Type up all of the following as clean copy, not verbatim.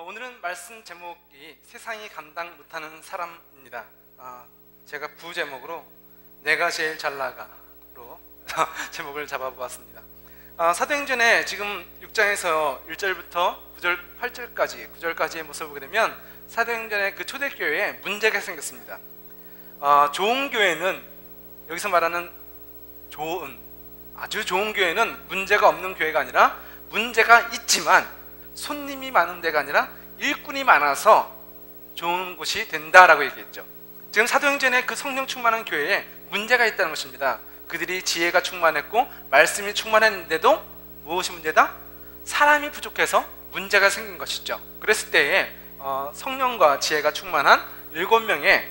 오늘은 말씀 제목이 세상이 감당 못하는 사람입니다. 제가 부제목으로 내가 제일 잘나가로 제목을 잡아보았습니다. 사도행전에 지금 6장에서 1절부터 9절, 8절까지의 모습을 보게 되면 사도행전의 그 초대교회에 문제가 생겼습니다. 좋은 교회는, 여기서 말하는 아주 좋은 교회는 문제가 없는 교회가 아니라 문제가 있지만 손님이 많은 데가 아니라 일꾼이 많아서 좋은 곳이 된다라고 얘기했죠. 지금 사도행전에 그 성령 충만한 교회에 문제가 있다는 것입니다. 그들이 지혜가 충만했고 말씀이 충만했는데도 무엇이 문제다? 사람이 부족해서 문제가 생긴 것이죠. 그랬을 때에 성령과 지혜가 충만한 7명의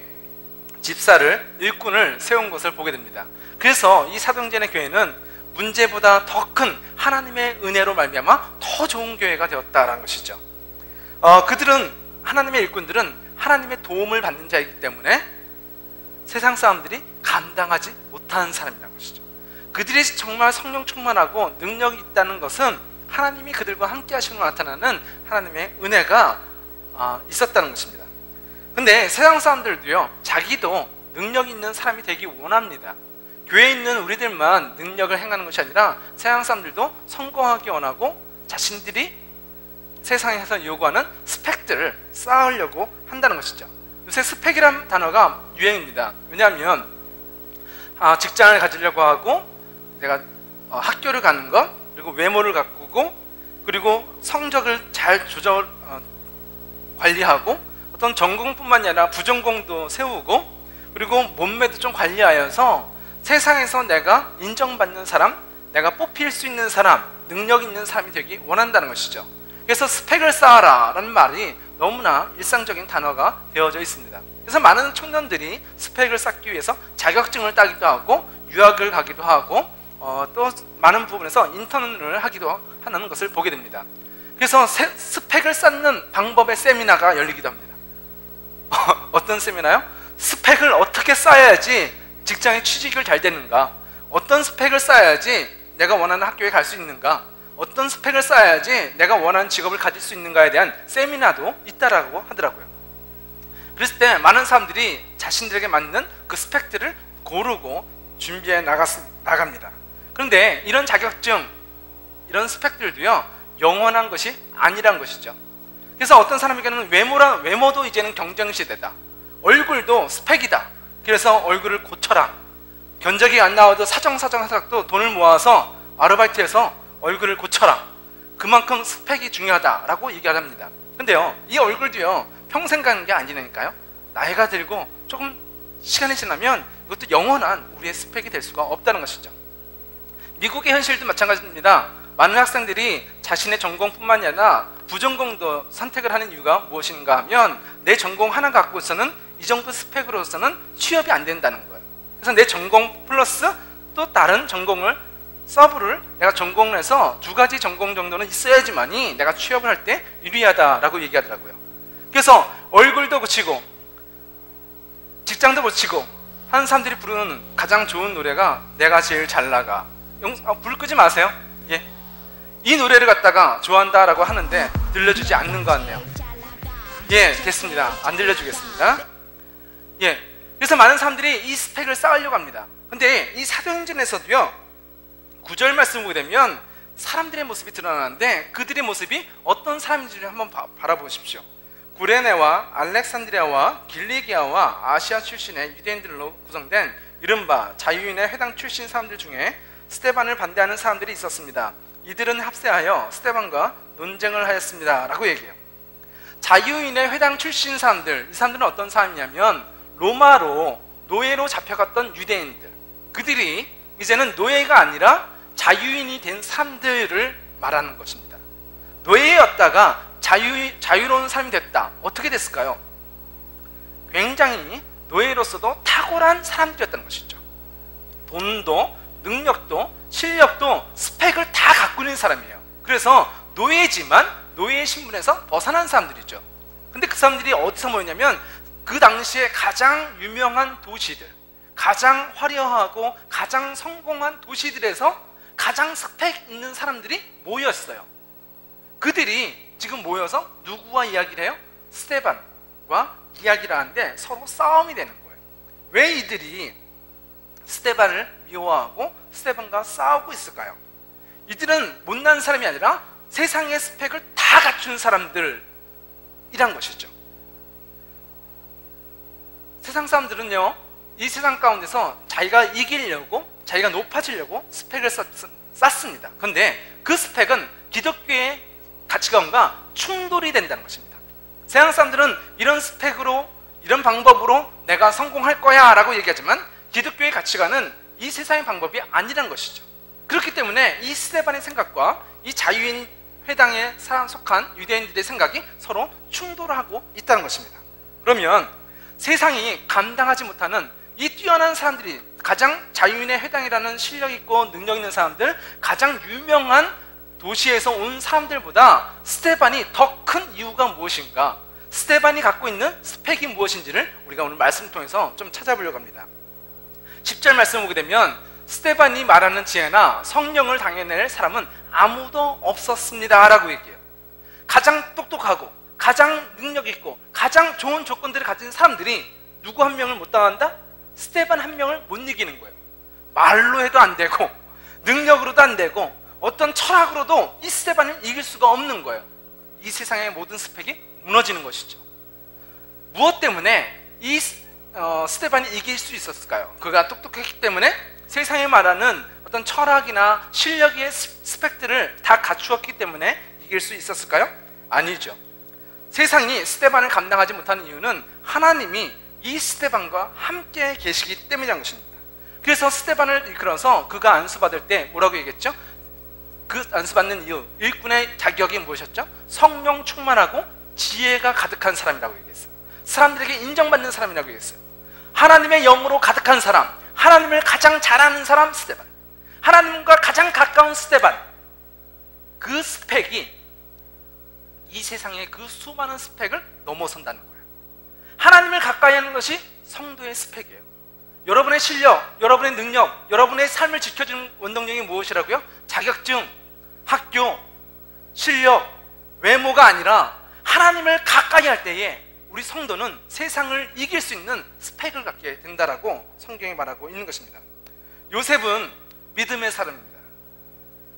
집사를, 일꾼을 세운 것을 보게 됩니다. 그래서 이 사도행전의 교회는 문제보다 더 큰 하나님의 은혜로 말미암아 더 좋은 교회가 되었다라는 것이죠. 하나님의 일꾼들은 하나님의 도움을 받는 자이기 때문에 세상 사람들이 감당하지 못하는 사람이라는 것이죠. 그들이 정말 성령 충만하고 능력이 있다는 것은 하나님이 그들과 함께 하시는 걸 나타나는 하나님의 은혜가 있었다는 것입니다. 근데 세상 사람들도요, 자기도 능력 있는 사람이 되기 원합니다. 교회에 있는 우리들만 능력을 행하는 것이 아니라 세상 사람들도 성공하기 원하고 자신들이 세상에서 요구하는 스펙들을 쌓으려고 한다는 것이죠. 요새 스펙이라는 단어가 유행입니다. 왜냐하면 직장을 가지려고 하고, 내가 학교를 가는 것, 그리고 외모를 가꾸고, 그리고 성적을 잘 관리하고, 어떤 전공뿐만이 아니라 부전공도 세우고, 그리고 몸매도 좀 관리하여서 세상에서 내가 인정받는 사람, 내가 뽑힐 수 있는 사람, 능력 있는 사람이 되기 원한다는 것이죠. 그래서 스펙을 쌓아라 라는 말이 너무나 일상적인 단어가 되어져 있습니다. 그래서 많은 청년들이 스펙을 쌓기 위해서 자격증을 따기도 하고, 유학을 가기도 하고, 또 많은 부분에서 인턴을 하기도 하는 것을 보게 됩니다. 그래서 스펙을 쌓는 방법의 세미나가 열리기도 합니다. 어떤 세미나요? 스펙을 어떻게 쌓아야지 직장에 취직을 잘 되는가? 어떤 스펙을 쌓아야지 내가 원하는 학교에 갈 수 있는가? 어떤 스펙을 쌓아야지 내가 원하는 직업을 가질 수 있는가에 대한 세미나도 있다라고 하더라고요. 그랬을 때 많은 사람들이 자신들에게 맞는 그 스펙들을 고르고 준비해 나갑니다. 그런데 이런 자격증, 이런 스펙들도요, 영원한 것이 아니란 것이죠. 그래서 어떤 사람에게는 외모도 이제는 경쟁시대다. 얼굴도 스펙이다. 그래서 얼굴을 고쳐라. 견적이 안 나와도 사정사정하더라도 돈을 모아서 아르바이트해서 얼굴을 고쳐라. 그만큼 스펙이 중요하다라고 얘기를 합니다. 근데요, 이 얼굴도요, 평생 가는 게 아니니까요. 나이가 들고 조금 시간이 지나면 이것도 영원한 우리의 스펙이 될 수가 없다는 것이죠. 미국의 현실도 마찬가지입니다. 많은 학생들이 자신의 전공뿐만이 아니라 부전공도 선택을 하는 이유가 무엇인가 하면, 내 전공 하나 갖고서는 이 정도 스펙으로서는 취업이 안 된다는 거예요. 그래서 내 전공 플러스 또 다른 전공을, 서브를 내가 전공을 해서 2가지 전공 정도는 있어야지만이 내가 취업을 할 때 유리하다라고 얘기하더라고요. 그래서 얼굴도 고치고 직장도 고치고 하는 사람들이 부르는 가장 좋은 노래가 내가 제일 잘나가. 불 끄지 마세요. 예. 이 노래를 갖다가 좋아한다라고 하는데 들려주지 않는 것 같네요. 예, 됐습니다. 안 들려주겠습니다. 예. 그래서 많은 사람들이 이 스펙을 쌓으려고 합니다. 근데 이 사도행전에서도요, 9절 말씀을 보게 되면 사람들의 모습이 드러나는데 그들의 모습이 어떤 사람인지를 한번 바라보십시오. 구레네와 알렉산드리아와 길리기아와 아시아 출신의 유대인들로 구성된 이른바 자유인의 회당 출신 사람들 중에 스데반을 반대하는 사람들이 있었습니다. 이들은 합세하여 스데반과 논쟁을 하였습니다 라고 얘기해요. 자유인의 회당 출신 사람들, 이 사람들은 어떤 사람이냐면 로마로 노예로 잡혀갔던 유대인들, 그들이 이제는 노예가 아니라 자유인이 된 사람들을 말하는 것입니다. 노예였다가 자유로운 사람이 됐다. 어떻게 됐을까요? 굉장히 노예로서도 탁월한 사람들이었다는 것이죠. 돈도 능력도 실력도 스펙을 다 갖고 있는 사람이에요. 그래서 노예지만 노예의 신분에서 벗어난 사람들이죠. 근데 그 사람들이 어디서 모였냐면 그 당시에 가장 유명한 도시들, 가장 화려하고 가장 성공한 도시들에서 가장 스펙 있는 사람들이 모였어요. 그들이 지금 모여서 누구와 이야기를 해요? 스데반과 이야기를 하는데 서로 싸움이 되는 거예요. 왜 이들이 스데반을 미워하고 스데반과 싸우고 있을까요? 이들은 못난 사람이 아니라 세상의 스펙을 다 갖춘 사람들이란 것이죠. 세상 사람들은요, 이 세상 가운데서 자기가 이기려고, 자기가 높아지려고 스펙을 쌓습니다. 그런데 그 스펙은 기독교의 가치관과 충돌이 된다는 것입니다. 세상 사람들은 이런 스펙으로, 이런 방법으로 내가 성공할 거야 라고 얘기하지만 기독교의 가치관은 이 세상의 방법이 아니란 것이죠. 그렇기 때문에 이 스데반의 생각과 이 자유인 회당에 속한 유대인들의 생각이 서로 충돌하고 있다는 것입니다. 그러면 세상이 감당하지 못하는 이 뛰어난 사람들이, 가장 자유인의 회당이라는 실력 있고 능력 있는 사람들, 가장 유명한 도시에서 온 사람들보다 스데반이 더 큰 이유가 무엇인가, 스데반이 갖고 있는 스펙이 무엇인지를 우리가 오늘 말씀을 통해서 좀 찾아보려고 합니다. 10절 말씀을 보게 되면 스데반이 말하는 지혜나 성령을 당해낼 사람은 아무도 없었습니다 라고 얘기해요. 가장 똑똑하고 가장 능력 있고 가장 좋은 조건들을 가진 사람들이 누구 한 명을 못 당한다? 스데반 한 명을 못 이기는 거예요. 말로 해도 안 되고 능력으로도 안 되고 어떤 철학으로도 이 스데반을 이길 수가 없는 거예요. 이 세상의 모든 스펙이 무너지는 것이죠. 무엇 때문에 이 스데반이 이길 수 있었을까요? 그가 똑똑했기 때문에, 세상에 말하는 어떤 철학이나 실력의 스펙들을 다 갖추었기 때문에 이길 수 있었을까요? 아니죠. 세상이 스데반을 감당하지 못하는 이유는 하나님이 이 스데반과 함께 계시기 때문이라는 것입니다. 그래서 스데반을 이끌어서 그가 안수받을 때 뭐라고 얘기했죠? 그 안수받는 이유, 일꾼의 자격이 무엇이었죠? 성령 충만하고 지혜가 가득한 사람이라고 얘기했어요. 사람들에게 인정받는 사람이라고 얘기했어요. 하나님의 영으로 가득한 사람, 하나님을 가장 잘 아는 사람 스데반, 하나님과 가장 가까운 스데반, 그 스펙이 이 세상의 그 수많은 스펙을 넘어선다는 거예요. 하나님을 가까이 하는 것이 성도의 스펙이에요. 여러분의 실력, 여러분의 능력, 여러분의 삶을 지켜주는 원동력이 무엇이라고요? 자격증, 학교, 실력, 외모가 아니라 하나님을 가까이 할 때에 우리 성도는 세상을 이길 수 있는 스펙을 갖게 된다라고 성경이 말하고 있는 것입니다. 요셉은 믿음의 사람입니다.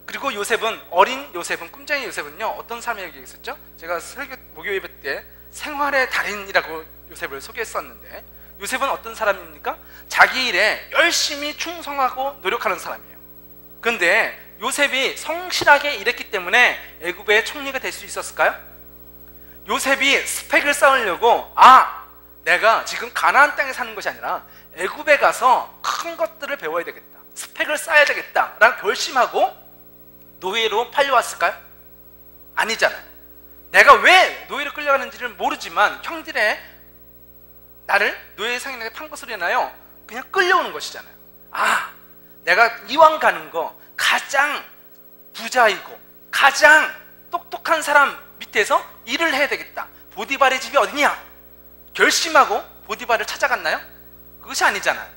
그리고 어린 요셉은, 꿈쟁이 요셉은요, 어떤 삶을 얘기했었죠? 제가 목요 예배 때 생활의 달인이라고 요셉을 소개했었는데, 요셉은 어떤 사람입니까? 자기 일에 열심히 충성하고 노력하는 사람이에요. 그런데 요셉이 성실하게 일했기 때문에 애굽의 총리가 될 수 있었을까요? 요셉이 스펙을 쌓으려고, 내가 지금 가나안 땅에 사는 것이 아니라 애굽에 가서 큰 것들을 배워야 되겠다, 스펙을 쌓아야 되겠다 라는 결심하고 노예로 팔려왔을까요? 아니잖아요. 내가 왜 노예로 끌려가는지를 모르지만 형들의 나를 노예 상인에게 판 것으로 인하여 그냥 끌려오는 것이잖아요. 내가 이왕 가는 거 가장 부자이고 가장 똑똑한 사람 밑에서 일을 해야 되겠다, 보디발의 집이 어디냐 결심하고 보디발을 찾아갔나요? 그것이 아니잖아요.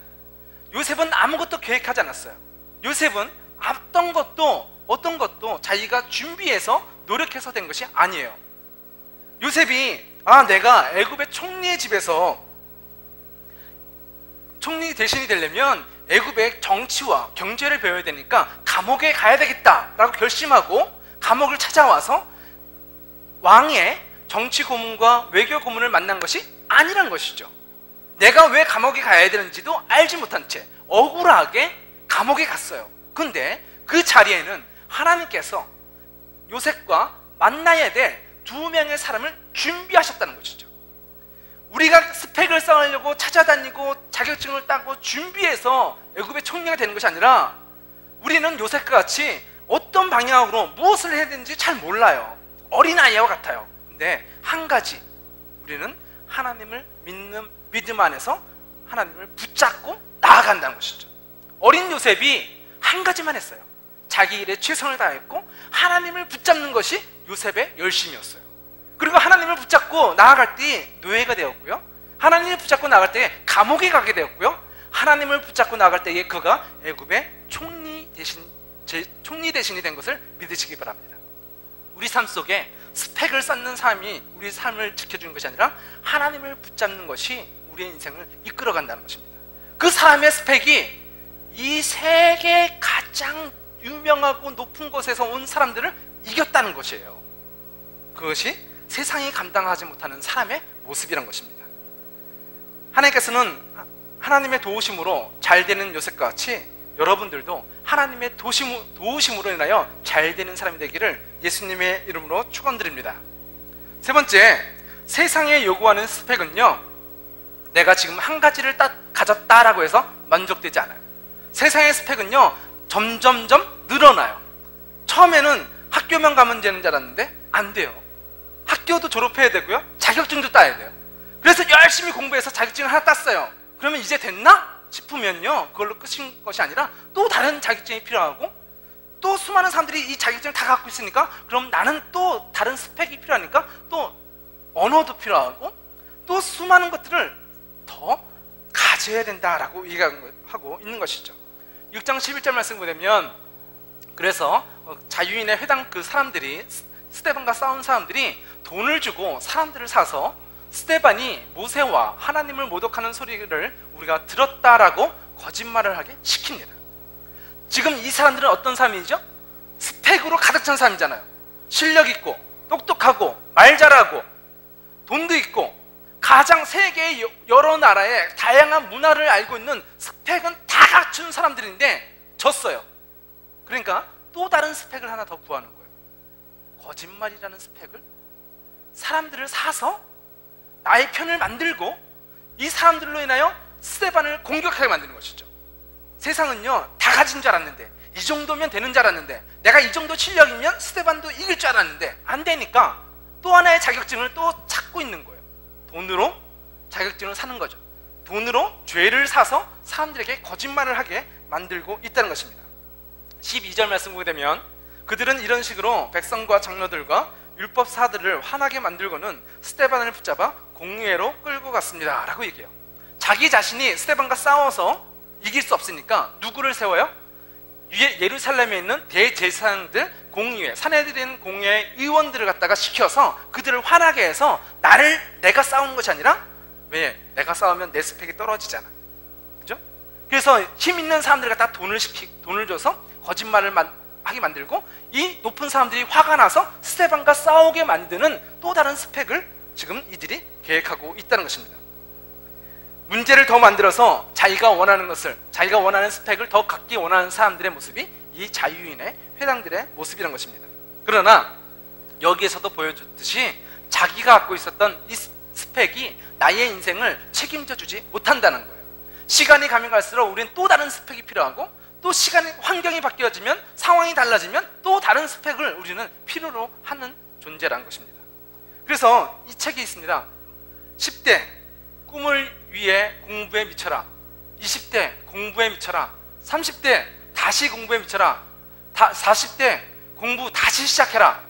요셉은 아무것도 계획하지 않았어요. 요셉은 어떤 것도 자기가 준비해서 노력해서 된 것이 아니에요. 요셉이 내가 애굽의 총리의 집에서 총리 대신이 되려면 애굽의 정치와 경제를 배워야 되니까 감옥에 가야 되겠다라고 결심하고 감옥을 찾아와서 왕의 정치 고문과 외교 고문을 만난 것이 아니란 것이죠. 내가 왜 감옥에 가야 되는지도 알지 못한 채 억울하게 감옥에 갔어요. 근데 그 자리에는 하나님께서 요셉과 만나야 될 2명의 사람을 준비하셨다는 것이죠. 우리가 스펙을 쌓으려고 찾아다니고 자격증을 따고 준비해서 애굽의 총리가 되는 것이 아니라, 우리는 요셉과 같이 어떤 방향으로 무엇을 해야 되는지 잘 몰라요. 어린아이와 같아요. 근데 한 가지, 우리는 하나님을 믿는 믿음 안에서 하나님을 붙잡고 나아간다는 것이죠. 어린 요셉이 한 가지만 했어요. 자기 일에 최선을 다했고 하나님을 붙잡는 것이 요셉의 열심이었어요. 그리고 하나님을 붙잡고 나아갈 때 노예가 되었고요, 하나님을 붙잡고 나아갈 때 감옥에 가게 되었고요, 하나님을 붙잡고 나아갈 때에 그가 애굽의 총리 대신이 된 것을 믿으시기 바랍니다. 우리 삶 속에 스펙을 쌓는 삶이 우리 삶을 지켜주는 것이 아니라 하나님을 붙잡는 것이 우리의 인생을 이끌어간다는 것입니다. 그 사람의 스펙이 이 세계 가장 유명하고 높은 곳에서 온 사람들을 이겼다는 것이에요. 그것이 세상이 감당하지 못하는 사람의 모습이란 것입니다. 하나님께서는 하나님의 도우심으로 잘 되는 요셉과 같이 여러분들도 하나님의 도우심으로 인하여 잘 되는 사람이 되기를 예수님의 이름으로 축원드립니다. 세 번째, 세상에 요구하는 스펙은요, 내가 지금 한 가지를 딱 가졌다라고 해서 만족되지 않아요. 세상의 스펙은요, 점점점 늘어나요. 처음에는 학교만 가면 되는 줄 알았는데 안 돼요. 학교도 졸업해야 되고요, 자격증도 따야 돼요. 그래서 열심히 공부해서 자격증을 하나 땄어요. 그러면 이제 됐나 싶으면요, 그걸로 끝인 것이 아니라 또 다른 자격증이 필요하고, 또 수많은 사람들이 이 자격증을 다 갖고 있으니까 그럼 나는 또 다른 스펙이 필요하니까 또 언어도 필요하고 또 수많은 것들을 더 가져야 된다라고 얘기하고 있는 것이죠. 6장 11절 말씀 보면, 그래서 자유인의 회당 그 사람들이, 스데반과 싸운 사람들이 돈을 주고 사람들을 사서 스데반이 모세와 하나님을 모독하는 소리를 우리가 들었다라고 거짓말을 하게 시킵니다. 지금 이 사람들은 어떤 사람이죠? 스펙으로 가득 찬 사람이잖아요. 실력 있고 똑똑하고 말 잘하고 돈도 있고 가장 세계의 여러 나라의 다양한 문화를 알고 있는 스펙은 다 갖춘 사람들인데 졌어요. 그러니까 또 다른 스펙을 하나 더 구하는 거예요. 거짓말이라는 스펙을, 사람들을 사서 나의 편을 만들고 이 사람들로 인하여 스데반을 공격하게 만드는 것이죠. 세상은요, 다 가진 줄 알았는데, 이 정도면 되는 줄 알았는데, 내가 이 정도 실력이면 스데반도 이길 줄 알았는데 안 되니까 또 하나의 자격증을 또 찾고 있는 거예요. 돈으로 자격증을 사는 거죠. 돈으로 죄를 사서 사람들에게 거짓말을 하게 만들고 있다는 것입니다. 12절 말씀 보게 되면, 그들은 이런 식으로 백성과 장로들과 율법사들을 화나게 만들고는 스데반을 붙잡아 공회로 끌고 갔습니다 라고 얘기해요. 자기 자신이 스데반과 싸워서 이길 수 없으니까 누구를 세워요? 예루살렘에 있는 대제사장들 공의회, 사내들인 공의회 의원들을 갖다가 시켜서 그들을 화나게 해서 내가 싸우는 것이 아니라, 왜? 내가 싸우면 내 스펙이 떨어지잖아. 그죠? 그래서 힘 있는 사람들 갖다 돈을 줘서 거짓말을 하게 만들고, 이 높은 사람들이 화가 나서 스데반과 싸우게 만드는 또 다른 스펙을 지금 이들이 계획하고 있다는 것입니다. 문제를 더 만들어서 자기가 원하는 것을, 자기가 원하는 스펙을 더 갖기 원하는 사람들의 모습이 이 자유인의 회당들의 모습이라는 것입니다. 그러나 여기에서도 보여줬듯이 자기가 갖고 있었던 이 스펙이 나의 인생을 책임져 주지 못한다는 거예요. 시간이 가면 갈수록 우리는 또 다른 스펙이 필요하고, 또 환경이 바뀌어지면, 상황이 달라지면 또 다른 스펙을 우리는 필요로 하는 존재라는 것입니다. 그래서 이 책이 있습니다. 10대 꿈을 위해 공부에 미쳐라, 20대 공부에 미쳐라, 30대 다시 공부에 미쳐라, 40대 공부 다시 시작해라,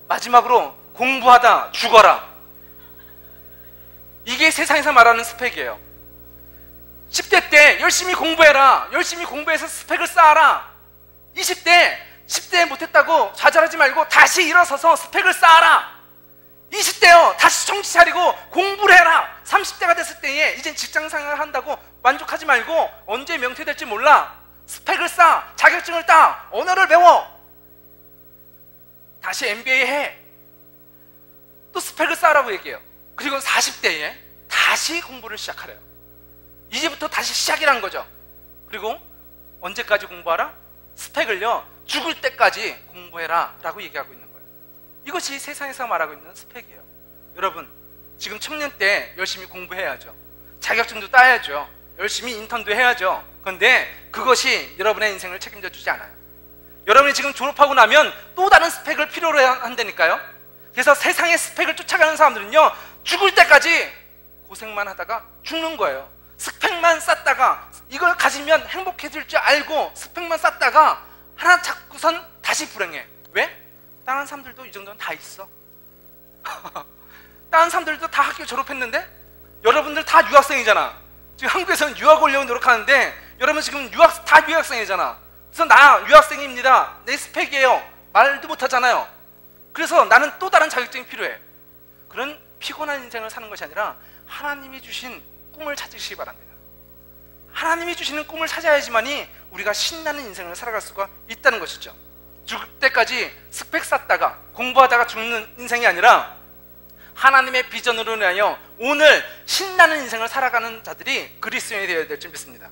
마지막으로 공부하다 죽어라. 이게 세상에서 말하는 스펙이에요. 10대 때 열심히 공부해라, 열심히 공부해서 스펙을 쌓아라. 20대 10대 못했다고 좌절하지 말고 다시 일어서서 스펙을 쌓아라. 20대요, 다시 정신 차리고 공부를 해라. 30대가 됐을 때에 이제 직장생활을 한다고 만족하지 말고 언제 명퇴될지 몰라. 스펙을 쌓아, 자격증을 따, 언어를 배워, 다시 MBA 해. 또 스펙을 쌓으라고 얘기해요. 그리고 40대에 다시 공부를 시작하래요. 이제부터 다시 시작이란 거죠. 그리고 언제까지 공부하라? 스펙을요, 죽을 때까지 공부해라 라고 얘기하고 있는 거예요. 이것이 세상에서 말하고 있는 스펙이에요. 여러분, 지금 청년 때 열심히 공부해야죠. 자격증도 따야죠. 열심히 인턴도 해야죠. 그런데 그것이 여러분의 인생을 책임져 주지 않아요. 여러분이 지금 졸업하고 나면 또 다른 스펙을 필요로 한다니까요. 그래서 세상의 스펙을 쫓아가는 사람들은요, 죽을 때까지 고생만 하다가 죽는 거예요. 스펙만 쌓다가, 이걸 가지면 행복해질 줄 알고 스펙만 쌓다가 하나 잡고선 다시 불행해. 왜? 다른 사람들도 이 정도는 다 있어. 다른 사람들도 다 학교 졸업했는데 여러분들 다 유학생이잖아. 지금 한국에서는 유학 오려고 노력하는데 여러분 지금 다 유학생이잖아. 그래서 나 유학생입니다, 내 스펙이에요, 말도 못하잖아요. 그래서 나는 또 다른 자격증이 필요해. 그런 피곤한 인생을 사는 것이 아니라 하나님이 주신 꿈을 찾으시기 바랍니다. 하나님이 주시는 꿈을 찾아야지만이 우리가 신나는 인생을 살아갈 수가 있다는 것이죠. 죽을 때까지 스펙 쌓다가 공부하다가 죽는 인생이 아니라 하나님의 비전으로 인하여 오늘 신나는 인생을 살아가는 자들이 그리스도인이 되어야 될 줄 믿습니다.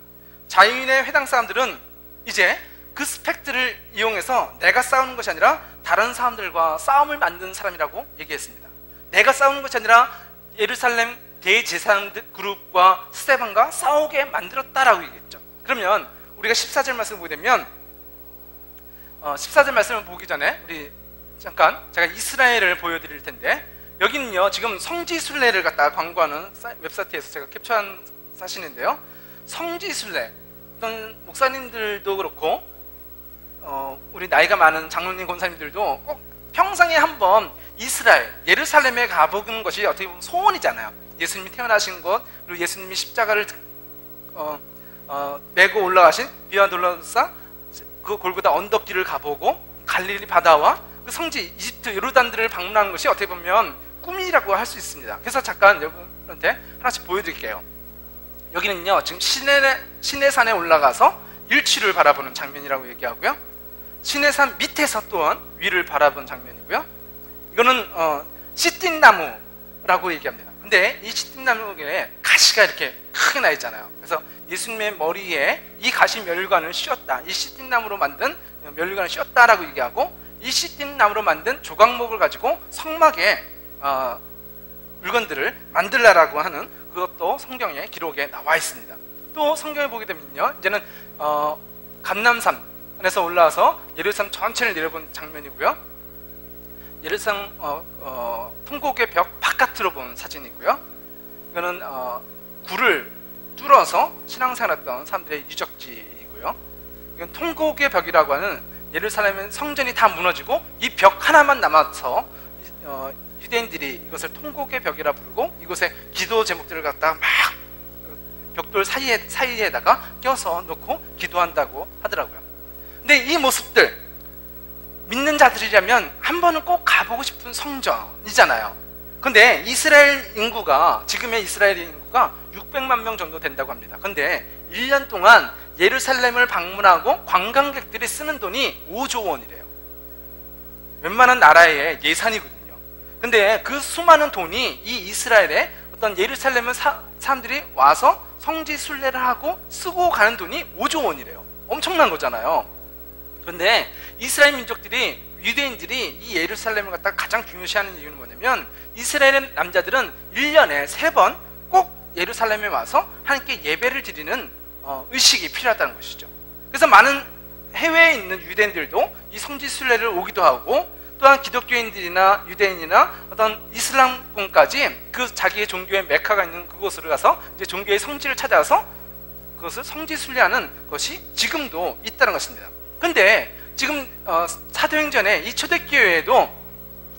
자유인의 회당 사람들은 이제 그 스펙들을 이용해서 내가 싸우는 것이 아니라 다른 사람들과 싸움을 만드는 사람이라고 얘기했습니다. 내가 싸우는 것이 아니라 예루살렘 대제사장 그룹과 스데반과 싸우게 만들었다라고 얘기했죠. 그러면 우리가 14절 말씀을 보게 되면 14절 말씀을 보기 전에 우리 잠깐 제가 이스라엘을 보여드릴 텐데, 여기는요 지금 성지순례를 갖다가 광고하는 웹사이트에서 제가 캡처한 사진인데요, 성지순례 어떤 목사님들도 그렇고 우리 나이가 많은 장로님 권사님들도 꼭 평생에 한번 이스라엘 예루살렘에 가보는 것이 어떻게 보면 소원이잖아요. 예수님이 태어나신 곳, 그리고 예수님이 십자가를 메고 올라가신 비와 돌로사 그 골고다 언덕길을 가보고 갈릴리 바다와 그 성지 이집트 요르단들을 방문하는 것이 어떻게 보면 꿈이라고 할 수 있습니다. 그래서 잠깐 여러분한테 하나씩 보여드릴게요. 여기는요 지금 시내산에 올라가서 일출을 바라보는 장면이라고 얘기하고요, 시내산 밑에서 또한 위를 바라본 장면이고요, 이거는 시띠나무라고 얘기합니다. 근데 이 시띠나무에 가시가 이렇게 크게 나 있잖아요. 그래서 예수님의 머리에 이 가시 멸관을 씌웠다, 이 시띠나무로 만든 멸관을 씌웠다라고 얘기하고, 이 시띠나무로 만든 조각목을 가지고 성막에 물건들을 만들라라고 하는 그것도 성경의 기록에 나와 있습니다. 또 성경에 보게 되면요, 이제는 감람산에서 올라와서 예루살렘 전체를 내려본 장면이고요, 예루살렘 통곡의 벽 바깥으로 본 사진이고요, 이거는 굴을 뚫어서 신앙생활했던 사람들의 유적지이고요, 이건 통곡의 벽이라고 하는 예루살렘의 성전이 다 무너지고 이 벽 하나만 남아서 유대인들이 이것을 통곡의 벽이라 부르고 이곳에 기도 제목들을 갖다가 막 벽돌 사이에다가 껴서 놓고 기도한다고 하더라고요. 근데 이 모습들 믿는 자들이라면 한 번은 꼭 가보고 싶은 성전이잖아요. 근데 이스라엘 인구가 지금의 이스라엘 인구가 600만 명 정도 된다고 합니다. 근데 1년 동안 예루살렘을 방문하고 관광객들이 쓰는 돈이 5조 원이래요. 웬만한 나라의 예산이거든요. 근데 그 수많은 돈이 이 이스라엘에 어떤 예루살렘을 사람들이 와서 성지 순례를 하고 쓰고 가는 돈이 5조 원이래요. 엄청난 거잖아요. 그런데 이스라엘 민족들이, 유대인들이 이 예루살렘을 갖다가 가장 중요시하는 이유는 뭐냐면, 이스라엘 남자들은 1년에 3번 꼭 예루살렘에 와서 하나님께 예배를 드리는 의식이 필요하다는 것이죠. 그래서 많은 해외에 있는 유대인들도 이 성지 순례를 오기도 하고, 또한 기독교인들이나 유대인이나 어떤 이슬람권까지 그 자기의 종교의 메카가 있는 그곳으로 가서 이제 종교의 성지를 찾아서 그것을 성지 순례하는 것이 지금도 있다는 것입니다. 근데 지금 사도행전에 이 초대교회에도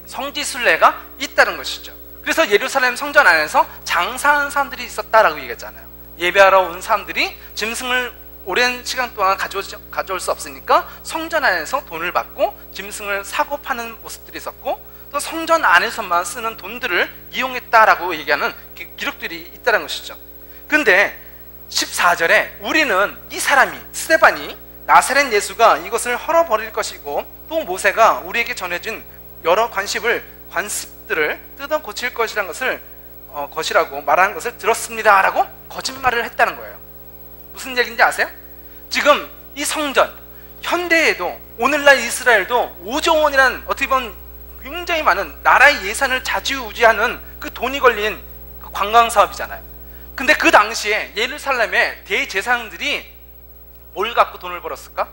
성지 순례가 있다는 것이죠. 그래서 예루살렘 성전 안에서 장사하는 사람들이 있었다라고 얘기했잖아요. 예배하러 온 사람들이 짐승을 오랜 시간 동안 가져올 수 없으니까 성전 안에서 돈을 받고 짐승을 사고 파는 모습들이 있었고, 또 성전 안에서만 쓰는 돈들을 이용했다라고 얘기하는 기록들이 있다는 것이죠. 근데 14절에 우리는 이 사람이 스데반이 나사렛 예수가 이것을 헐어버릴 것이고, 또 모세가 우리에게 전해진 여러 관습들을 뜯어 고칠 것이라는 것이라고 말하는 것을 들었습니다 라고 거짓말을 했다는 거예요. 무슨 얘기인지 아세요? 지금 이 성전, 현대에도 오늘날 이스라엘도 5조 원이라는 어떻게 보면 굉장히 많은 나라의 예산을 좌지우지하는 그 돈이 걸린 그 관광 사업이잖아요. 근데 그 당시에 예루살렘의 대제사장들이 뭘 갖고 돈을 벌었을까?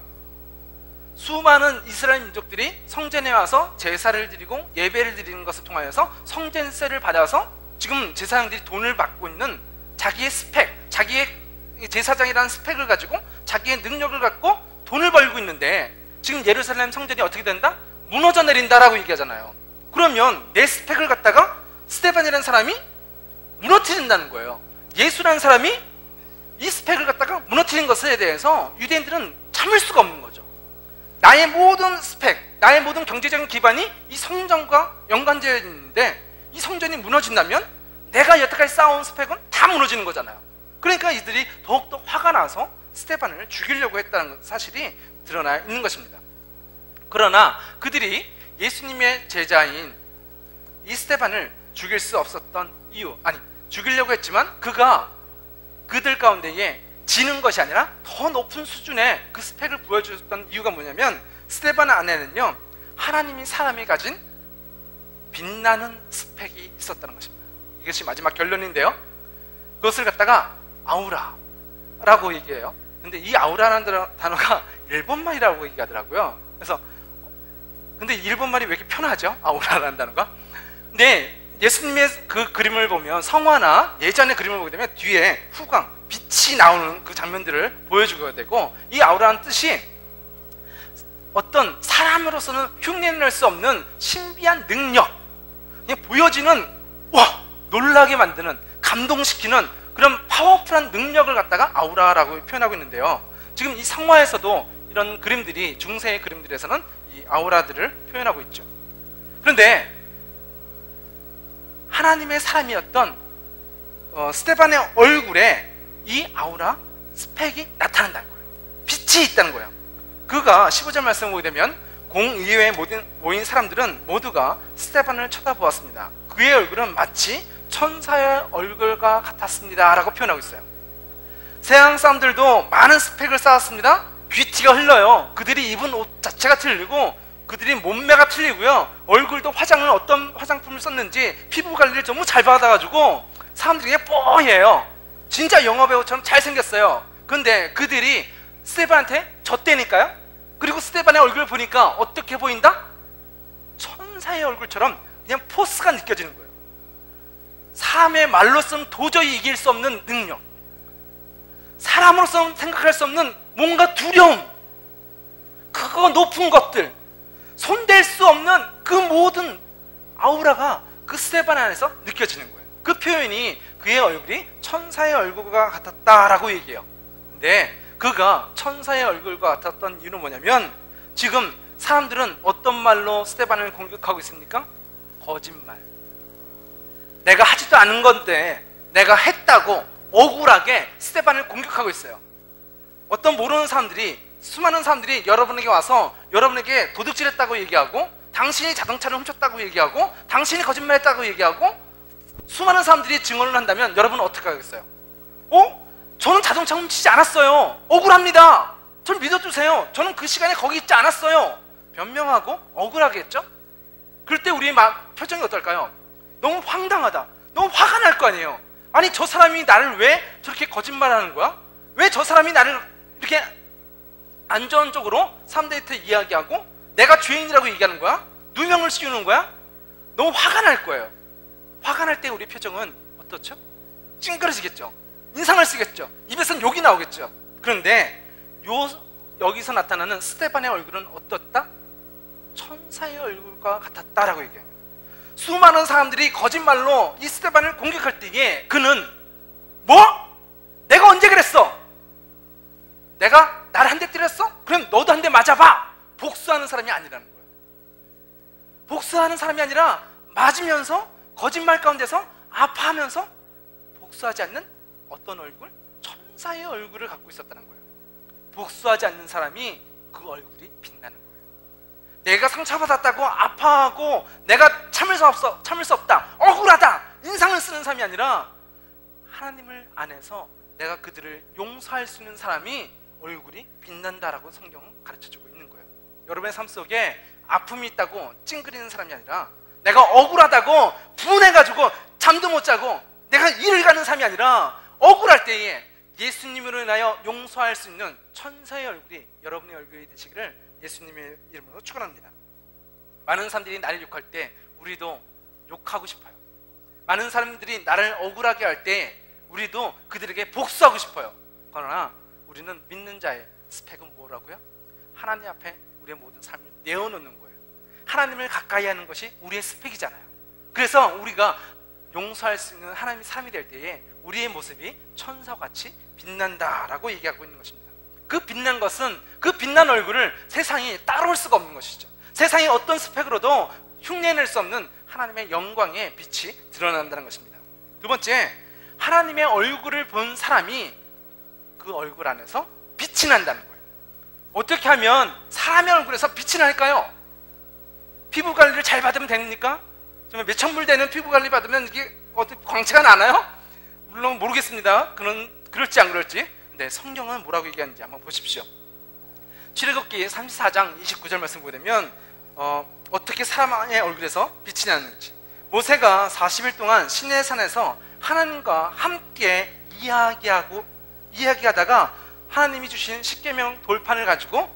수많은 이스라엘 민족들이 성전에 와서 제사를 드리고 예배를 드리는 것을 통하여서 성전세를 받아서 지금 제사장들이 돈을 받고 있는 자기의 스펙, 자기의 제사장이라는 스펙을 가지고 자기의 능력을 갖고 돈을 벌고 있는데, 지금 예루살렘 성전이 어떻게 된다? 무너져 내린다라고 얘기하잖아요. 그러면 내 스펙을 갖다가 스데반이라는 사람이 무너뜨린다는 거예요. 예수라는 사람이 이 스펙을 갖다가 무너뜨린 것에 대해서 유대인들은 참을 수가 없는 거죠. 나의 모든 스펙, 나의 모든 경제적인 기반이 이 성전과 연관되어 있는데 이 성전이 무너진다면 내가 여태까지 쌓아온 스펙은 다 무너지는 거잖아요. 그러니까 이들이 더욱더 화가 나서 스데반을 죽이려고 했다는 사실이 드러나 있는 것입니다. 그러나 그들이 예수님의 제자인 이 스데반을 죽일 수 없었던 이유, 아니 죽이려고 했지만 그가 그들 가운데에 지는 것이 아니라 더 높은 수준의 그 스펙을 보여주셨던 이유가 뭐냐면 스데반 안에는요 하나님이 사람이 가진 빛나는 스펙이 있었다는 것입니다. 이것이 마지막 결론인데요, 그것을 갖다가 아우라라고 얘기해요. 근데 이 아우라라는 단어가 일본말이라고 얘기하더라고요. 그래서 근데 일본말이 왜 이렇게 편하죠? 아우라라는 단어가. 근데 예수님의 그 그림을 보면, 성화나 예전의 그림을 보게 되면 뒤에 후광, 빛이 나오는 그 장면들을 보여주게 되고, 이 아우라는 뜻이 어떤 사람으로서는 흉내낼 수 없는 신비한 능력, 그냥 보여지는 와 놀라게 만드는, 감동시키는 그런 파워풀한 능력을 갖다가 아우라라고 표현하고 있는데요, 지금 이 성화에서도 이런 그림들이, 중세의 그림들에서는 이 아우라들을 표현하고 있죠. 그런데 하나님의 사람이었던 스데반의 얼굴에 이 아우라 스펙이 나타난다는 거예요. 빛이 있다는 거예요. 그가 15절 말씀을 보게 되면 공의회에 모인 사람들은 모두가 스데반을 쳐다보았습니다. 그의 얼굴은 마치 천사의 얼굴과 같았습니다 라고 표현하고 있어요. 서양 사람들도 많은 스펙을 쌓았습니다. 귀티가 흘러요. 그들이 입은 옷 자체가 틀리고 그들이 몸매가 틀리고요, 얼굴도 화장을 어떤 화장품을 썼는지 피부 관리를 너무 잘 받아가지고 사람들이 그냥 뽀얘요. 진짜 영화배우처럼 잘생겼어요. 근데 그들이 스데반한테 졌다니까요. 그리고 스데반의 얼굴을 보니까 어떻게 보인다? 천사의 얼굴처럼 그냥 포스가 느껴지는 거예요. 사람의 말로서는 도저히 이길 수 없는 능력, 사람으로서는 생각할 수 없는 뭔가 두려움, 크고 높은 것들, 손댈 수 없는 그 모든 아우라가 그 스데반 안에서 느껴지는 거예요. 그 표현이 그의 얼굴이 천사의 얼굴과 같았다라고 얘기해요. 근데 그가 천사의 얼굴과 같았던 이유는 뭐냐면, 지금 사람들은 어떤 말로 스데반을 공격하고 있습니까? 거짓말. 내가 하지도 않은 건데 내가 했다고 억울하게 스데반을 공격하고 있어요. 어떤 모르는 사람들이, 수많은 사람들이 여러분에게 와서 여러분에게 도둑질했다고 얘기하고, 당신이 자동차를 훔쳤다고 얘기하고, 당신이 거짓말했다고 얘기하고, 수많은 사람들이 증언을 한다면 여러분은 어떻게 하겠어요? 저는 자동차 훔치지 않았어요. 억울합니다. 저를 믿어주세요. 저는 그 시간에 거기 있지 않았어요. 변명하고 억울하겠죠? 그럴 때 우리의 표정이 어떨까요? 너무 황당하다. 너무 화가 날 거 아니에요. 아니 저 사람이 나를 왜 저렇게 거짓말하는 거야? 왜 저 사람이 나를 이렇게 안전 쪽으로 3데이트 이야기하고 내가 죄인이라고 얘기하는 거야? 누명을 씌우는 거야? 너무 화가 날 거예요. 화가 날 때 우리 표정은 어떻죠? 찡그러지겠죠. 인상을 쓰겠죠. 입에선 욕이 나오겠죠. 그런데 여기서 나타나는 스데반의 얼굴은 어떻다? 천사의 얼굴과 같았다라고 얘기해요. 수많은 사람들이 거짓말로 이 스데반을 공격할 때에 그는 뭐? 내가 언제 그랬어? 내가 나를 한 대 때렸어? 그럼 너도 한 대 맞아봐. 복수하는 사람이 아니라는 거예요. 복수하는 사람이 아니라 맞으면서 거짓말 가운데서 아파하면서 복수하지 않는 어떤 얼굴? 천사의 얼굴을 갖고 있었다는 거예요. 복수하지 않는 사람이 그 얼굴이 빛나는 거예요. 내가 상처받았다고 아파하고 내가 참을 수 없다, 억울하다, 인상을 쓰는 사람이 아니라 하나님을 안에서 내가 그들을 용서할 수 있는 사람이 얼굴이 빛난다라고 성경은 가르쳐주고 있는 거예요. 여러분의 삶 속에 아픔이 있다고 찡그리는 사람이 아니라, 내가 억울하다고 분해가지고 잠도 못 자고 내가 일을 가는 사람이 아니라, 억울할 때에 예수님으로 인하여 용서할 수 있는 천사의 얼굴이 여러분의 얼굴이 되시기를 예수님의 이름으로 축원합니다. 많은 사람들이 나를 욕할 때 우리도 욕하고 싶어요. 많은 사람들이 나를 억울하게 할 때 우리도 그들에게 복수하고 싶어요. 그러나 우리는 믿는 자의 스펙은 뭐라고요? 하나님 앞에 우리의 모든 삶을 내어놓는 거예요. 하나님을 가까이 하는 것이 우리의 스펙이잖아요. 그래서 우리가 용서할 수 있는 하나님의 삶이 될 때에 우리의 모습이 천사같이 빛난다라고 얘기하고 있는 것입니다. 그 빛난 것은, 그 빛난 얼굴을 세상이 따라올 수가 없는 것이죠. 세상이 어떤 스펙으로도 흉내낼 수 없는 하나님의 영광의 빛이 드러난다는 것입니다. 두 번째, 하나님의 얼굴을 본 사람이 그 얼굴 안에서 빛이 난다는 거예요. 어떻게 하면 사람의 얼굴에서 빛이 날까요? 피부 관리를 잘 받으면 됩니까? 정말 몇천 불 되는 피부 관리 받으면 이게 어떻게 광채가 나나요? 물론 모르겠습니다. 그럴지 안 그럴지. 근데 성경은 뭐라고 얘기하는지 한번 보십시오. 출애굽기 34장 29절 말씀 보게 되면 어떻게 사람의 얼굴에서 빛이 나는지, 모세가 40일 동안 시내산에서 하나님과 함께 이야기하다가 하나님이 주신 십계명 돌판을 가지고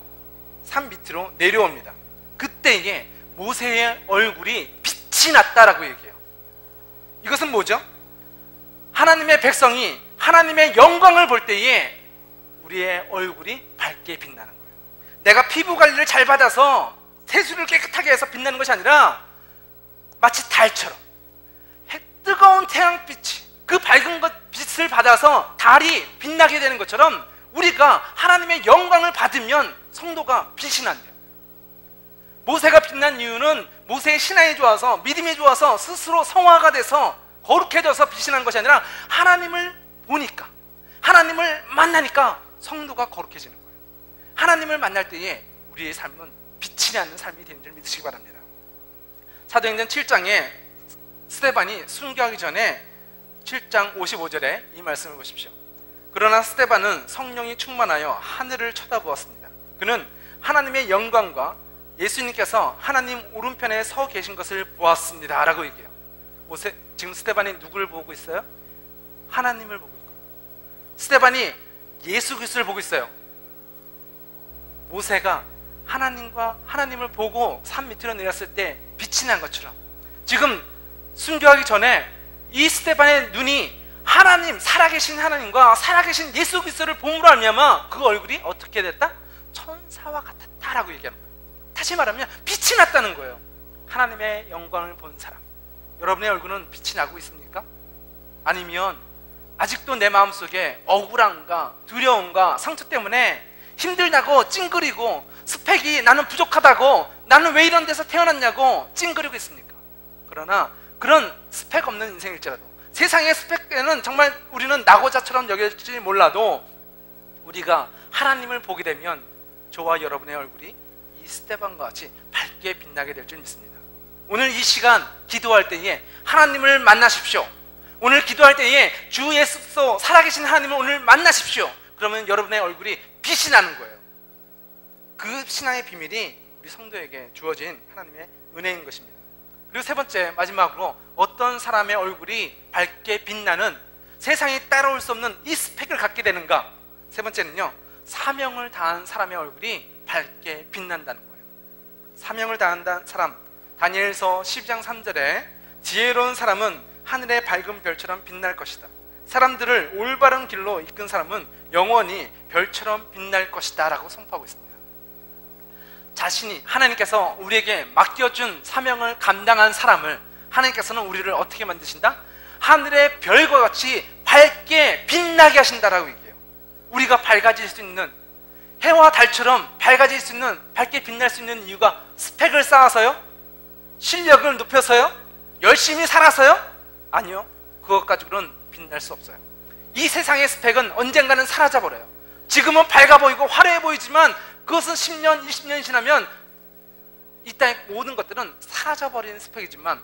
산 밑으로 내려옵니다. 그때에 모세의 얼굴이 빛이 났다라고 얘기해요. 이것은 뭐죠? 하나님의 백성이 하나님의 영광을 볼 때에 우리의 얼굴이 밝게 빛나는 거예요. 내가 피부 관리를 잘 받아서 세수를 깨끗하게 해서 빛나는 것이 아니라 마치 달처럼 뜨거운 태양빛이 그 밝은 빛을 받아서 달이 빛나게 되는 것처럼 우리가 하나님의 영광을 받으면 성도가 빛이 난대요. 모세가 빛난 이유는 모세의 신앙이 좋아서, 믿음이 좋아서 스스로 성화가 돼서 거룩해져서 빛이 난 것이 아니라 하나님을 보니까, 하나님을 만나니까 성도가 거룩해지는 거예요. 하나님을 만날 때에 우리의 삶은 빛이 나는 삶이 되는 줄 믿으시기 바랍니다. 사도행전 7장에 스데반이 순교하기 전에 7장 55절에 이 말씀을 보십시오. 그러나 스데반은 성령이 충만하여 하늘을 쳐다보았습니다. 그는 하나님의 영광과 예수님께서 하나님 오른편에 서 계신 것을 보았습니다 라고 얘기해요. 지금 스데반이 누구를 보고 있어요? 하나님을 보고 있고, 스데반이 예수 그리스도를 보고 있어요. 모세가 하나님을 보고 산 밑으로 내렸을 때 빛이 난 것처럼 지금 순교하기 전에 이 스데반의 눈이 하나님, 살아계신 하나님과 살아계신 예수 그리스도를 봄으로 말미암아 그 얼굴이 어떻게 됐다? 천사와 같았다라고 얘기하는 거예요. 다시 말하면 빛이 났다는 거예요. 하나님의 영광을 본 사람, 여러분의 얼굴은 빛이 나고 있습니까? 아니면 아직도 내 마음속에 억울함과 두려움과 상처 때문에 힘들다고 찡그리고, 스펙이 나는 부족하다고, 나는 왜 이런 데서 태어났냐고 찡그리고 있습니까? 그러나 그런 스펙 없는 인생일지라도, 세상의 스펙에는 정말 우리는 낙오자처럼 여겨질지 몰라도 우리가 하나님을 보게 되면 저와 여러분의 얼굴이 이 스데반과 같이 밝게 빛나게 될 줄 믿습니다. 오늘 이 시간 기도할 때에 하나님을 만나십시오. 오늘 기도할 때에 주 예수 살아계신 하나님을 오늘 만나십시오. 그러면 여러분의 얼굴이 빛이 나는 거예요. 그 신앙의 비밀이 우리 성도에게 주어진 하나님의 은혜인 것입니다. 그리고 세 번째, 마지막으로 어떤 사람의 얼굴이 밝게 빛나는, 세상이 따라올 수 없는 이 스펙을 갖게 되는가? 세 번째는요, 사명을 다한 사람의 얼굴이 밝게 빛난다는 거예요. 사명을 다한 사람, 다니엘서 12장 3절에 지혜로운 사람은 하늘의 밝은 별처럼 빛날 것이다. 사람들을 올바른 길로 이끈 사람은 영원히 별처럼 빛날 것이다 라고 선포하고 있습니다. 자신이, 하나님께서 우리에게 맡겨준 사명을 감당한 사람을 하나님께서는 우리를 어떻게 만드신다? 하늘의 별과 같이 밝게 빛나게 하신다라고 얘기해요. 우리가 밝아질 수 있는, 해와 달처럼 밝아질 수 있는, 밝게 빛날 수 있는 이유가 스펙을 쌓아서요? 실력을 높여서요? 열심히 살아서요? 아니요. 그것 가지고는 빛날 수 없어요. 이 세상의 스펙은 언젠가는 사라져버려요. 지금은 밝아 보이고 화려해 보이지만 그것은 10년, 20년 지나면 이 땅의 모든 것들은 사라져버리는 스펙이지만,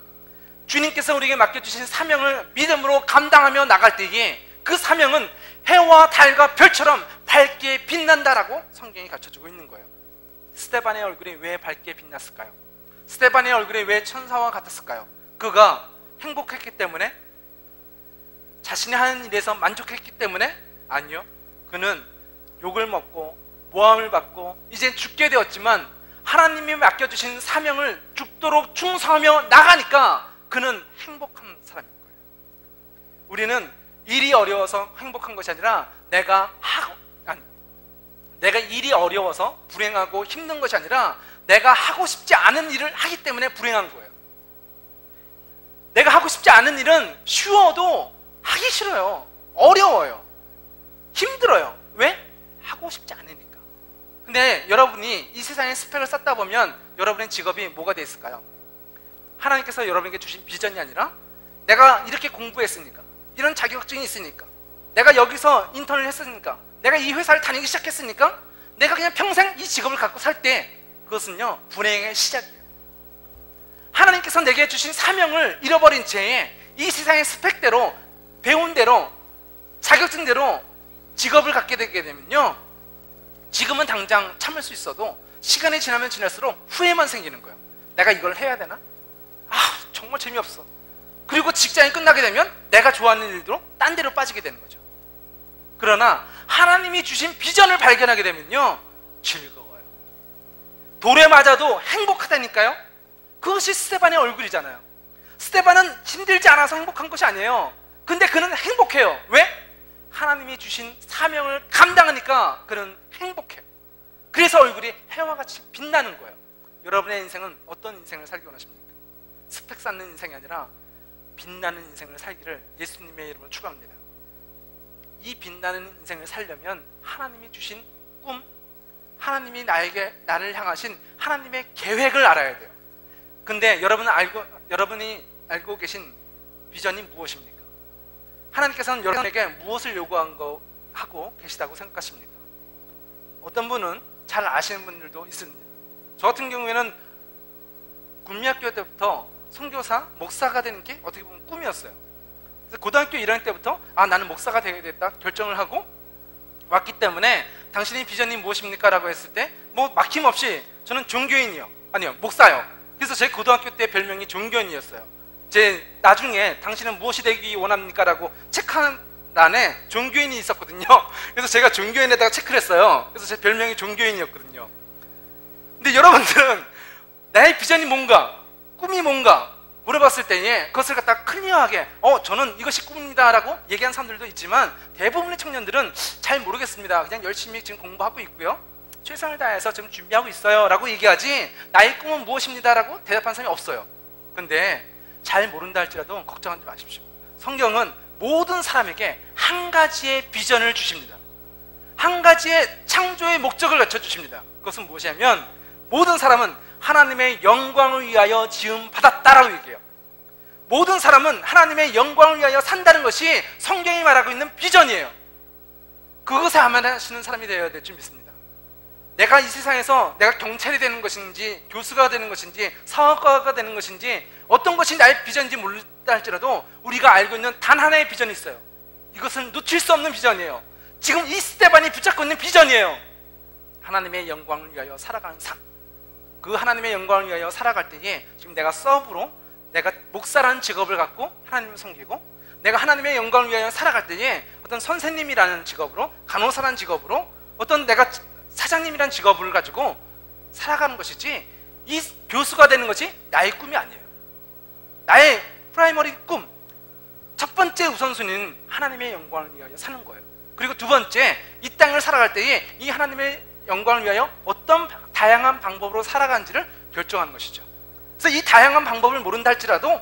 주님께서 우리에게 맡겨주신 사명을 믿음으로 감당하며 나갈 때에 그 사명은 해와 달과 별처럼 밝게 빛난다라고 성경이 가르쳐주고 있는 거예요. 스데반의 얼굴이 왜 밝게 빛났을까요? 스데반의 얼굴이 왜 천사와 같았을까요? 그가 행복했기 때문에? 자신이 하는 일에서 만족했기 때문에? 아니요. 그는 욕을 먹고 모함을 받고 이제 죽게 되었지만 하나님이 맡겨주신 사명을 죽도록 충성하며 나가니까 그는 행복한 사람인 거예요. 우리는 일이 어려워서 행복한 것이 아니라 내가 일이 어려워서 불행하고 힘든 것이 아니라 내가 하고 싶지 않은 일을 하기 때문에 불행한 거예요. 내가 하고 싶지 않은 일은 쉬워도 하기 싫어요. 어려워요. 힘들어요. 왜? 하고 싶지 않으니까. 근데 여러분이 이 세상에 스펙을 쌓다 보면 여러분의 직업이 뭐가 돼 있을까요? 하나님께서 여러분에게 주신 비전이 아니라 내가 이렇게 공부했으니까, 이런 자격증이 있으니까, 내가 여기서 인턴을 했으니까, 내가 이 회사를 다니기 시작했으니까 내가 그냥 평생 이 직업을 갖고 살 때 그것은요 불행의 시작이에요. 하나님께서 내게 주신 사명을 잃어버린 채에 이 세상의 스펙대로, 배운 대로, 자격증대로 직업을 갖게 되게 되면요, 지금은 당장 참을 수 있어도 시간이 지나면 지날수록 후회만 생기는 거예요. 내가 이걸 해야 되나? 정말 재미없어. 그리고 직장이 끝나게 되면 내가 좋아하는 일도 딴 데로 빠지게 되는 거죠. 그러나 하나님이 주신 비전을 발견하게 되면요 즐거워요. 돌에 맞아도 행복하다니까요. 그것이 스데반의 얼굴이잖아요. 스데반은 힘들지 않아서 행복한 것이 아니에요. 근데 그는 행복해요. 왜? 하나님이 주신 사명을 감당하니까 그는 행복해요. 그래서 얼굴이 해와 같이 빛나는 거예요. 여러분의 인생은 어떤 인생을 살기 원하십니까? 스펙 쌓는 인생이 아니라 빛나는 인생을 살기를 예수님의 이름으로 축원합니다. 이 빛나는 인생을 살려면 하나님이 주신 꿈, 하나님이 나를 향하신 하나님의 계획을 알아야 돼요. 근데 여러분이 알고 계신 비전이 무엇입니까? 하나님께서는 여러분에게 무엇을 요구하고 계시다고 생각하십니까? 어떤 분은 잘 아시는 분들도 있습니다. 저 같은 경우에는 군미학교 때부터 선교사, 목사가 되는 게 어떻게 보면 꿈이었어요. 그래서 고등학교 1학년 때부터 나는 목사가 되겠다 결정을 하고 왔기 때문에 당신의 비전이 무엇입니까? 라고 했을 때 뭐 막힘없이 저는 종교인이요. 아니요, 목사요. 그래서 제 고등학교 때 별명이 종교인이었어요. 제 나중에 당신은 무엇이 되기 원합니까? 라고 체크란에 종교인이 있었거든요. 그래서 제가 종교인에다가 체크를 했어요. 그래서 제 별명이 종교인이었거든요. 근데 여러분들은 나의 비전이 뭔가, 꿈이 뭔가 물어봤을 때에 그것을 갖다 클리어하게 저는 이것이 꿈입니다 라고 얘기한 사람들도 있지만 대부분의 청년들은 잘 모르겠습니다. 그냥 열심히 지금 공부하고 있고요, 최선을 다해서 지금 준비하고 있어요 라고 얘기하지 나의 꿈은 무엇입니다 라고 대답한 사람이 없어요. 근데 잘 모른다 할지라도 걱정하지 마십시오. 성경은 모든 사람에게 한 가지의 비전을 주십니다. 한 가지의 창조의 목적을 갖춰주십니다. 그것은 무엇이냐면 모든 사람은 하나님의 영광을 위하여 지음 받았다라고 얘기해요. 모든 사람은 하나님의 영광을 위하여 산다는 것이 성경이 말하고 있는 비전이에요. 그것에 감안하시는 사람이 되어야 될 줄 믿습니다. 내가 이 세상에서 내가 경찰이 되는 것인지, 교수가 되는 것인지, 사업가가 되는 것인지, 어떤 것이 나의 비전인지 모른다 할지라도 우리가 알고 있는 단 하나의 비전이 있어요. 이것은 놓칠 수 없는 비전이에요. 지금 이 스데반이 붙잡고 있는 비전이에요. 하나님의 영광을 위하여 살아가는 삶. 그 하나님의 영광을 위하여 살아갈 때에 지금 내가 서브로, 내가 목사라는 직업을 갖고 하나님을 섬기고, 내가 하나님의 영광을 위하여 살아갈 때에 어떤 선생님이라는 직업으로, 간호사라는 직업으로, 어떤 내가 사장님이라는 직업을 가지고 살아가는 것이지, 이 교수가 되는 것이 나의 꿈이 아니에요. 나의 프라이머리 꿈, 첫 번째 우선순위는 하나님의 영광을 위하여 사는 거예요. 그리고 두 번째, 이 땅을 살아갈 때에 이 하나님의 영광을 위하여 어떤 다양한 방법으로 살아가는지를 결정하는 것이죠. 그래서 이 다양한 방법을 모른다 할지라도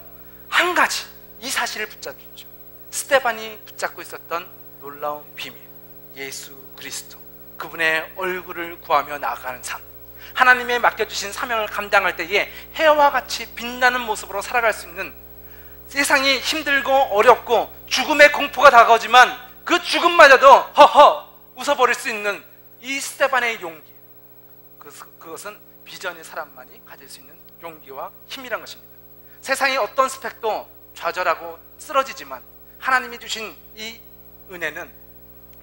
한 가지, 이 사실을 붙잡으십시오. 스데반이 붙잡고 있었던 놀라운 비밀, 예수 그리스도, 그분의 얼굴을 구하며 나아가는 삶, 하나님의 맡겨주신 사명을 감당할 때에 해와 같이 빛나는 모습으로 살아갈 수 있는, 세상이 힘들고 어렵고 죽음의 공포가 다가오지만 그 죽음마저도 허허 웃어버릴 수 있는 이 스데반의 용기, 그것은 비전의 사람만이 가질 수 있는 용기와 힘이란 것입니다. 세상의 어떤 스펙도 좌절하고 쓰러지지만 하나님이 주신 이 은혜는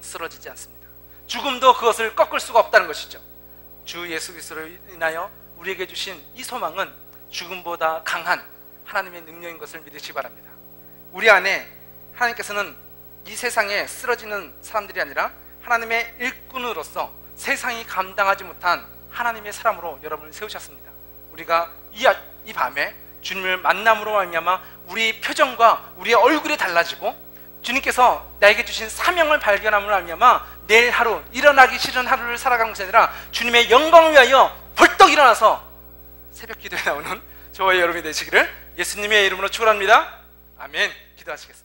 쓰러지지 않습니다. 죽음도 그것을 꺾을 수가 없다는 것이죠. 주 예수 그리스도로 인하여 우리에게 주신 이 소망은 죽음보다 강한 하나님의 능력인 것을 믿으시기 바랍니다. 우리 안에 하나님께서는 이 세상에 쓰러지는 사람들이 아니라 하나님의 일꾼으로서 세상이 감당하지 못한 하나님의 사람으로 여러분을 세우셨습니다. 우리가 이 밤에 주님을 만남으로 말미암아 우리 표정과 우리의 얼굴이 달라지고 주님께서 나에게 주신 사명을 발견함으로 말미암아 내일 하루, 일어나기 싫은 하루를 살아가는 것이 아니라 주님의 영광을 위하여 벌떡 일어나서 새벽 기도에 나오는 저와 여러분이 되시기를 예수님의 이름으로 축원합니다. 아멘. 기도하시겠습니다.